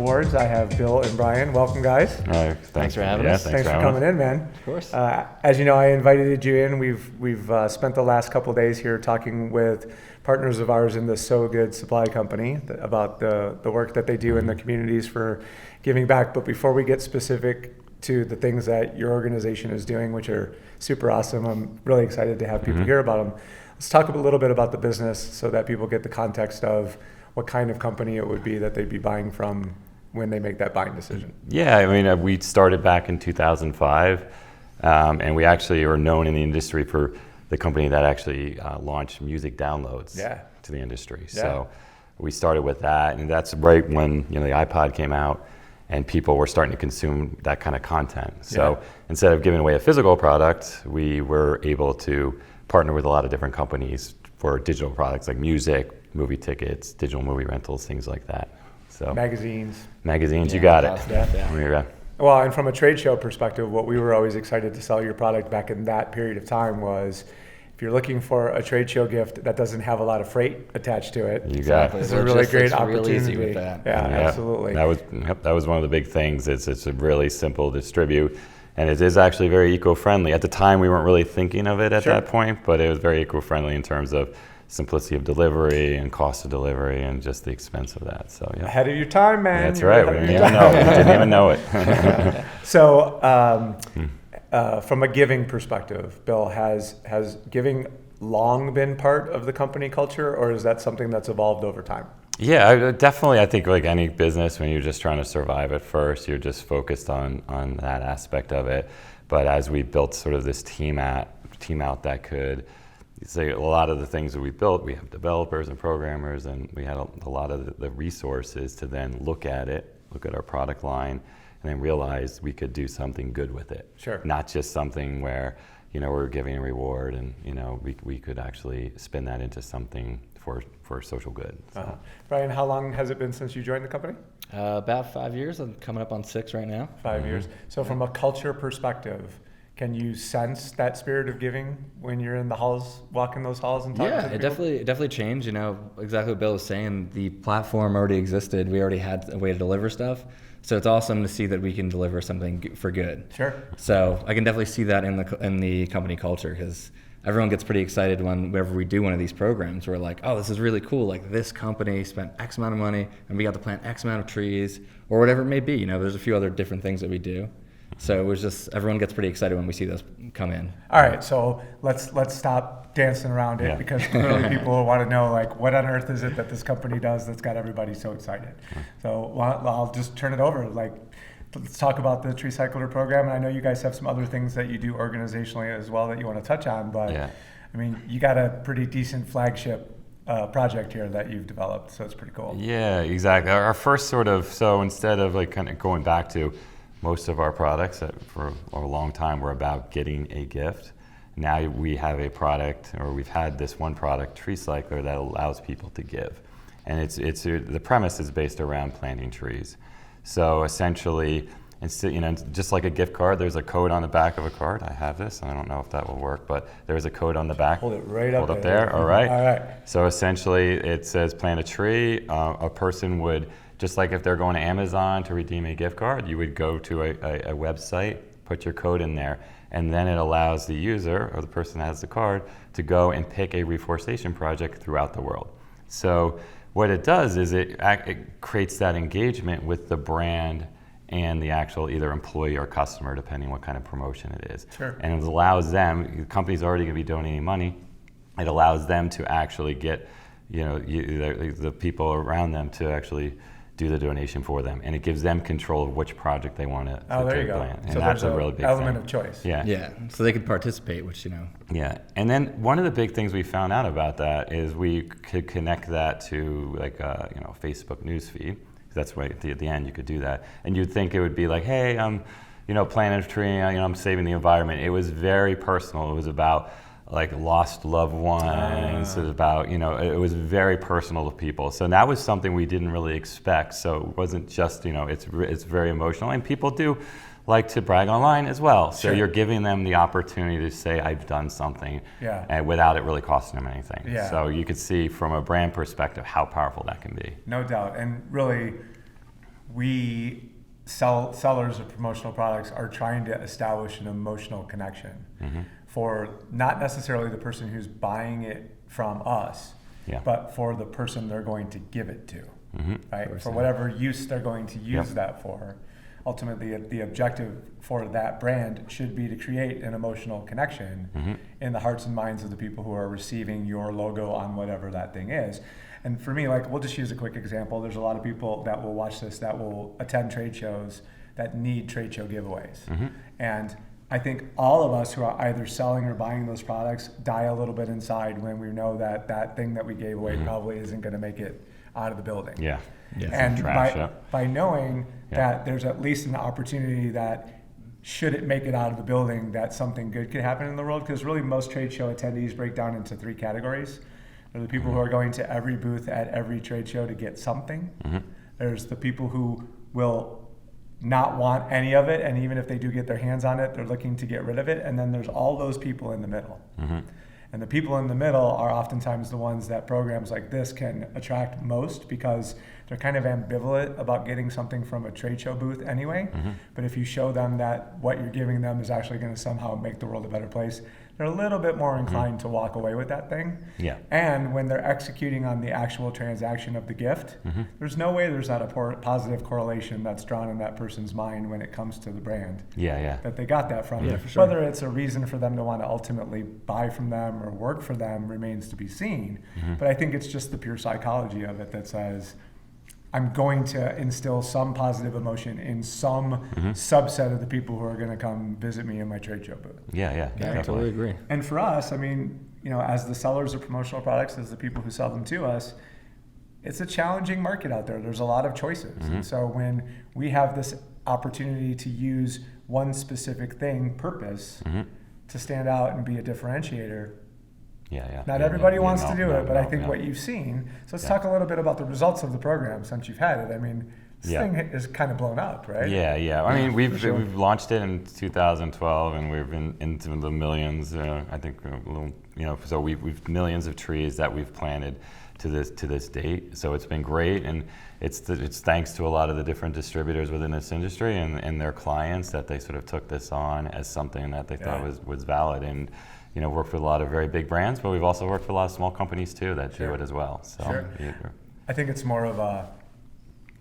Awards. I have Bill and Brian. Welcome, guys. Thanks for having us. Thanks for coming in, man. Of course. As you know, I invited you in. We've spent the last couple of days here talking with partners of ours in the So Good Supply Company about the work that they do in the communities for giving back. But before we get specific to the things that your organization is doing, which are super awesome, I'm really excited to have people hear about them. Let's talk a little bit about the business so that people get the context of what kind of company it would be that they'd be buying from when they make that buying decision. Yeah, I mean, we started back in 2005, and we actually are known in the industry for the company that actually launched music downloads to the industry. Yeah. So we started with that, and that's right when the iPod came out, and people were starting to consume that kind of content. So instead of giving away a physical product, we were able to partner with a lot of different companies for digital products like music, movie tickets, digital movie rentals, things like that. So magazines, you got it. Yeah. Well, and from a trade show perspective, what we were always excited to sell your product back in that period of time was, if you're looking for a trade show gift that doesn't have a lot of freight attached to it, you got it. It's a really great opportunity. Real easy with that. Yeah, absolutely. That was one of the big things. It's a really simple distribute. And it is actually very eco-friendly. At the time, we weren't really thinking of it at that point, but it was very eco-friendly in terms of simplicity of delivery and cost of delivery and just the expense of that. So yeah. Ahead of your time, man. That's right. We didn't even know it. So from a giving perspective, Bill, has giving long been part of the company culture, or is that something that's evolved over time? Yeah, definitely. I think like any business, when you're just trying to survive at first, you're just focused on that aspect of it. But as we built sort of this team out that could say a lot of the things that we built, we have developers and programmers, and we had a lot of the resources to then look at our product line, and then realize we could do something good with it. Sure. Not just something where we're giving a reward, and we could actually spin that into something for social good. So. Brian, how long has it been since you joined the company? About 5 years. I'm coming up on 6 right now. 5 years. So from a culture perspective, can you sense that spirit of giving when you're in the halls, walking those halls and talking to people? It definitely changed. Exactly what Bill was saying. The platform already existed. We already had a way to deliver stuff. So it's awesome to see that we can deliver something for good. Sure. So I can definitely see that in the company culture, because everyone gets pretty excited whenever we do one of these programs. We're like, oh, this is really cool. Like, this company spent X amount of money and we got to plant X amount of trees, or whatever it may be. There's a few other different things that we do. So it was just, everyone gets pretty excited when we see those come in. All right, so let's stop dancing around it, because clearly people will want to know, like, what on earth is it that this company does that's got everybody so excited? So I'll just turn it over. Let's talk about the Tree Cycler program. And I know you guys have some other things that you do organizationally as well that you want to touch on, but I mean, you got a pretty decent flagship project here that you've developed, so it's pretty cool. Yeah, exactly. Our first so instead of like kind of going back to most of our products that for a long time were about getting a gift, now we have a product, or we've had this one product, Tree Cycler, that allows people to give. And the premise is based around planting trees. So essentially, just like a gift card, there's a code on the back of a card. I have this, and I don't know if that will work, but there's a code on the back. Hold it right up there. there. All right. So essentially, it says plant a tree. A person would, just like if they're going to Amazon to redeem a gift card, you would go to a website, put your code in there, and then it allows the user, or the person that has the card, to go and pick a reforestation project throughout the world. So what it does is it creates that engagement with the brand and the actual either employee or customer, depending what kind of promotion it is. Sure. And it allows them, the company's already going to be donating money, it allows them to actually get the people around them to actually do the donation for them, and it gives them control of which project they want to plant. And so that's a really big element thing. of choice. Yeah, so they could participate, which Yeah, and then one of the big things we found out about that is we could connect that to like Facebook newsfeed. That's why at the end you could do that, and you'd think it would be like, hey, I'm planting a tree, I'm saving the environment. It was very personal. It was about like lost loved ones. It was about, it was very personal to people. So that was something we didn't really expect. So it wasn't just, it's very emotional, and people do like to brag online as well. So you're giving them the opportunity to say, I've done something, and without it really costing them anything. Yeah. So you could see from a brand perspective how powerful that can be. No doubt. And really, sellers of promotional products are trying to establish an emotional connection for not necessarily the person who's buying it from us, but for the person they're going to give it to, right? For whatever use they're going to use that for. Ultimately, the objective for that brand should be to create an emotional connection in the hearts and minds of the people who are receiving your logo on whatever that thing is. And for me, like, we'll just use a quick example. There's a lot of people that will watch this that will attend trade shows that need trade show giveaways. And I think all of us who are either selling or buying those products die a little bit inside when we know that that thing that we gave away probably isn't going to make it out of the building. And by knowing that there's at least an opportunity that should it make it out of the building, that something good could happen in the world, because really most trade show attendees break down into 3 categories. There are the people who are going to every booth at every trade show to get something. There's the people who will not want any of it, and even if they do get their hands on it, they're looking to get rid of it. And then there's all those people in the middle. And the people in the middle are oftentimes the ones that programs like this can attract most, because they're kind of ambivalent about getting something from a trade show booth anyway. But if you show them that what you're giving them is actually going to somehow make the world a better place, they're a little bit more inclined to walk away with that thing. And when they're executing on the actual transaction of the gift, there's no way there's not a positive correlation that's drawn in that person's mind when it comes to the brand that they got that from. Whether it's a reason for them to want to ultimately buy from them or work for them remains to be seen. But I think it's just the pure psychology of it that says, I'm going to instill some positive emotion in some subset of the people who are going to come visit me in my trade show booth. I totally agree. And for us, I mean, you know, as the sellers of promotional products, as the people who sell them to us, it's a challenging market out there. There's a lot of choices. And so when we have this opportunity to use one specific thing, purpose, to stand out and be a differentiator, not everybody wants to do it, but I think what you've seen. So let's talk a little bit about the results of the program since you've had it. I mean, this thing is kind of blown up, right? I mean, we've launched it in 2012, and we've been into the millions. I think so we've millions of trees that we've planted to this date. So it's been great, and it's thanks to a lot of the different distributors within this industry and their clients that they sort of took this on as something that they thought was valid. And worked with a lot of very big brands, but we've also worked with a lot of small companies too that do it as well. So I think it's more of a,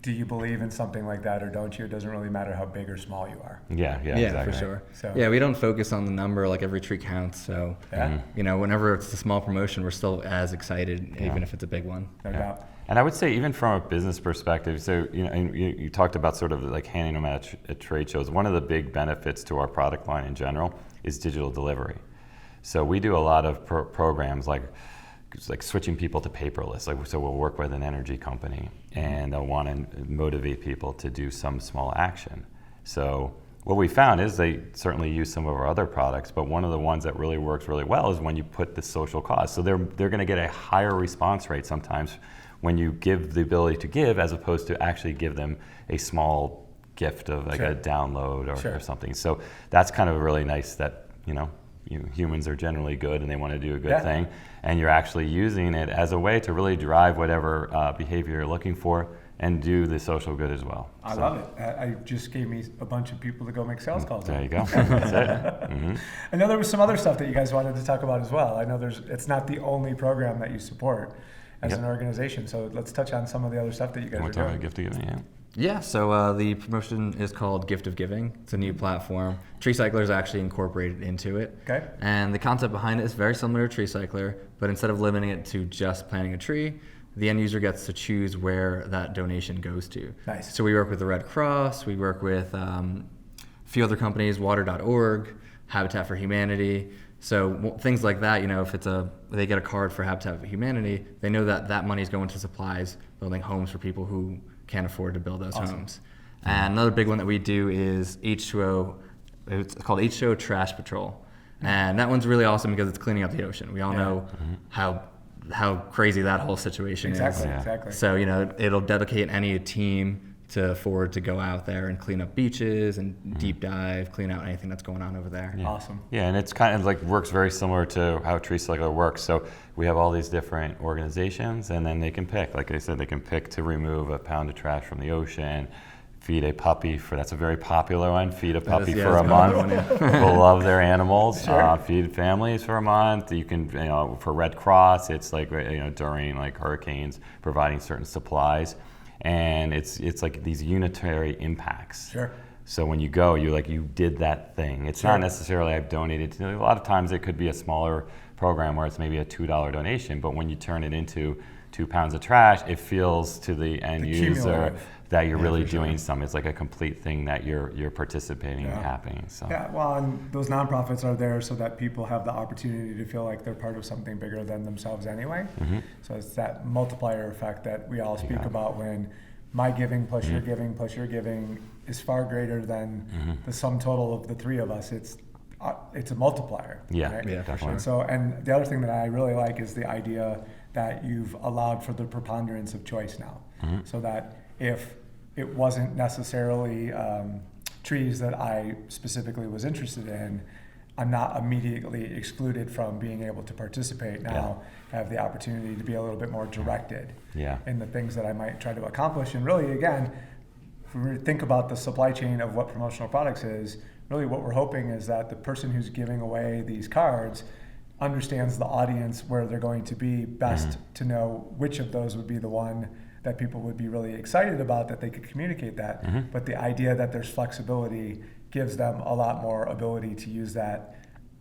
do you believe in something like that or don't you? It doesn't really matter how big or small you are. Exactly. For sure. So, we don't focus on the number, like every tree counts. So, whenever it's a small promotion, we're still as excited, even if it's a big one. No doubt. And I would say even from a business perspective, so you talked about sort of like handing them out at trade shows. One of the big benefits to our product line in general is digital delivery. So we do a lot of programs like switching people to paperless. So we'll work with an energy company, and they'll want to motivate people to do some small action. So what we found is they certainly use some of our other products, but one of the ones that really works really well is when you put the social cause. So they're going to get a higher response rate sometimes when you give the ability to give, as opposed to actually give them a small gift of like a download or something. So that's kind of really nice that humans are generally good and they want to do a good thing, and you're actually using it as a way to really drive whatever behavior you're looking for and do the social good as well. I love it. I just gave me a bunch of people to go make sales calls. There you go. That's it. I know there was some other stuff that you guys wanted to talk about as well. I know it's not the only program that you support as an organization, so let's touch on some of the other stuff that you guys are doing. About gift giving, so the promotion is called Gift of Giving. It's a new platform. Tree Cycler is actually incorporated into it. Okay. And the concept behind it is very similar to Tree Cycler, but instead of limiting it to just planting a tree, the end user gets to choose where that donation goes to. Nice. So we work with the Red Cross, we work with a few other companies, water.org, Habitat for Humanity. So things like that, if they get a card for Habitat for Humanity, they know that money is going to supplies, building homes for people who can't afford to build those homes. And another big one that we do is H2O. It's called H2O Trash Patrol, and that one's really awesome because it's cleaning up the ocean. We all know how crazy that whole situation is. Exactly. So it'll dedicate any team to afford to go out there and clean up beaches and deep dive, clean out anything that's going on over there. Awesome. And it's kind of like works very similar to how Tree Cycler works. So we have all these different organizations, and then they can pick. Like I said, they can pick to remove a pound of trash from the ocean, feed a puppy that's a very popular one. Feed a puppy is, yeah, for a it's another month. one, yeah. People love their animals. Sure. Feed families for a month. You can, for Red Cross, it's like, during like hurricanes, providing certain supplies, and it's like these unitary impacts. Sure. So when you go, you did that thing. It's not necessarily I've donated to. A lot of times it could be a smaller program where it's maybe a $2 donation, but when you turn it into 2 pounds of trash, it feels to the end user that you're really doing something. It's like a complete thing that you're participating in happening. So well, and those nonprofits are there so that people have the opportunity to feel like they're part of something bigger than themselves anyway. So it's that multiplier effect that we all speak about when my giving plus your giving plus your giving is far greater than the sum total of the three of us. It's a multiplier. Yeah, right? Yeah, for sure. And the other thing that I really like is the idea that you've allowed for the preponderance of choice now. So that if it wasn't necessarily trees that I specifically was interested in, I'm not immediately excluded from being able to participate now. Have the opportunity to be a little bit more directed in the things that I might try to accomplish. And really, again, if we think about the supply chain of what promotional products is, really what we're hoping is that the person who's giving away these cards understands the audience where they're going to be best to know which of those would be the one that people would be really excited about, that they could communicate that. But the idea that there's flexibility gives them a lot more ability to use that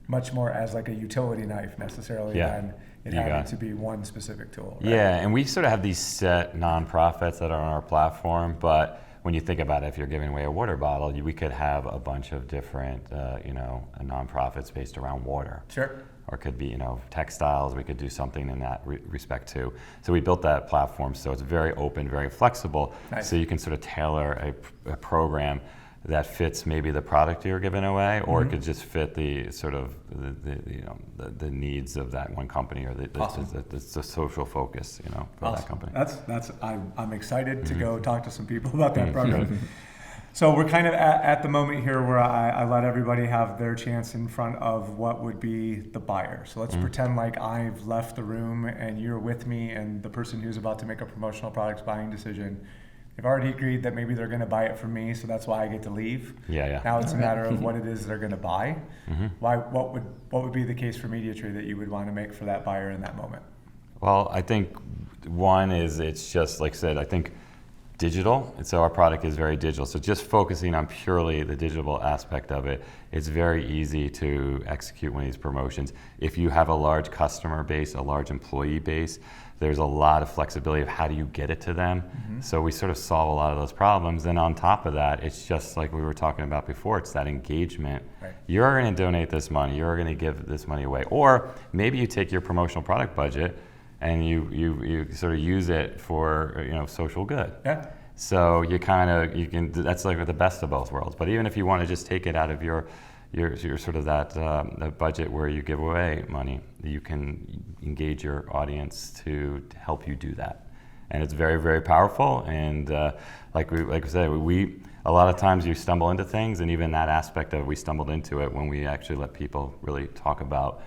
much more as like a utility knife necessarily than it having to be one specific tool. Right? Yeah, and we sort of have these set nonprofits that are on our platform, but when you think about it, if you're giving away a water bottle, we could have a bunch of different, nonprofits based around water. Sure. Or it could be, textiles. We could do something in that respect too. So we built that platform so it's very open, very flexible. Nice. So you can sort of tailor a program that fits maybe the product you're giving away, or it could just fit the sort of the needs of that one company or the social focus, for that company. I'm excited to go talk to some people about that program. So we're kind of at the moment here where I let everybody have their chance in front of what would be the buyer. So let's pretend like I've left the room and you're with me, and the person who's about to make a promotional products buying decision, they've already agreed that maybe they're going to buy it from me, so that's why I get to leave. Yeah. Now it's a matter of what it is they're going to buy. What would be the case for MediaTree that you would want to make for that buyer in that moment? Well, I think one is it's just, like I said, I think digital, and so our product is very digital. So just focusing on purely the digital aspect of it, it's very easy to execute one of these promotions. If you have a large customer base, a large employee base, there's a lot of flexibility of how do you get it to them. So we sort of solve a lot of those problems. And on top of that, it's just like we were talking about before, it's that engagement. Right. You're going to donate this money, you're going to give this money away. Or maybe you take your promotional product budget and you sort of use it for social good. Yeah. So you can, that's like the best of both worlds. But even if you want to just take it out of your sort of that budget where you give away money, you can engage your audience to help you do that. And it's very, very powerful. And like I said, a lot of times you stumble into things, and even that aspect of it, we stumbled into it when we actually let people really talk about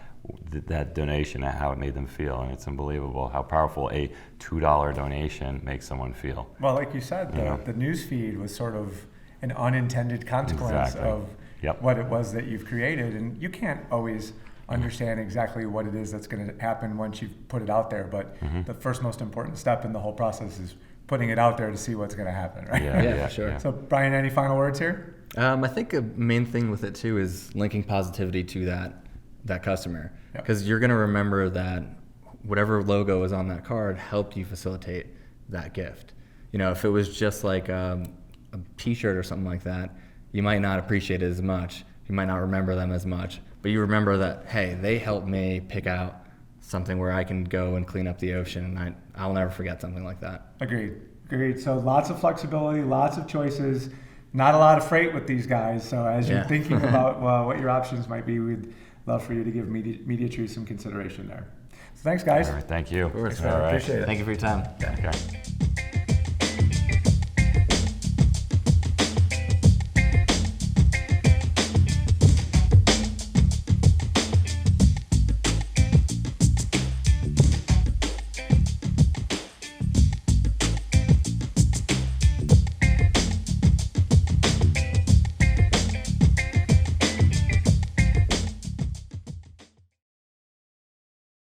that donation and how it made them feel. And it's unbelievable how powerful a $2 donation makes someone feel. Well, like you said, the news feed was sort of an unintended consequence of what it was that you've created. And you can't always understand exactly what it is that's going to happen once you've put it out there. But the first most important step in the whole process is putting it out there to see what's going to happen, right? Yeah, for sure. Yeah. So, Brian, any final words here? I think a main thing with it too is linking positivity to that customer, because you're going to remember that whatever logo is on that card helped you facilitate that gift. If it was just like a t-shirt or something like that, you might not appreciate it as much. You might not remember them as much, but you remember that, hey, they helped me pick out something where I can go and clean up the ocean, and I'll never forget something like that. Agreed. So lots of flexibility, lots of choices, not a lot of freight with these guys. So as you're thinking about what your options might be, we'd love for you to give MediaTree some consideration there. So thanks, guys. All right, thank you. Of course. All right. Appreciate it. Thank you for your time. Okay.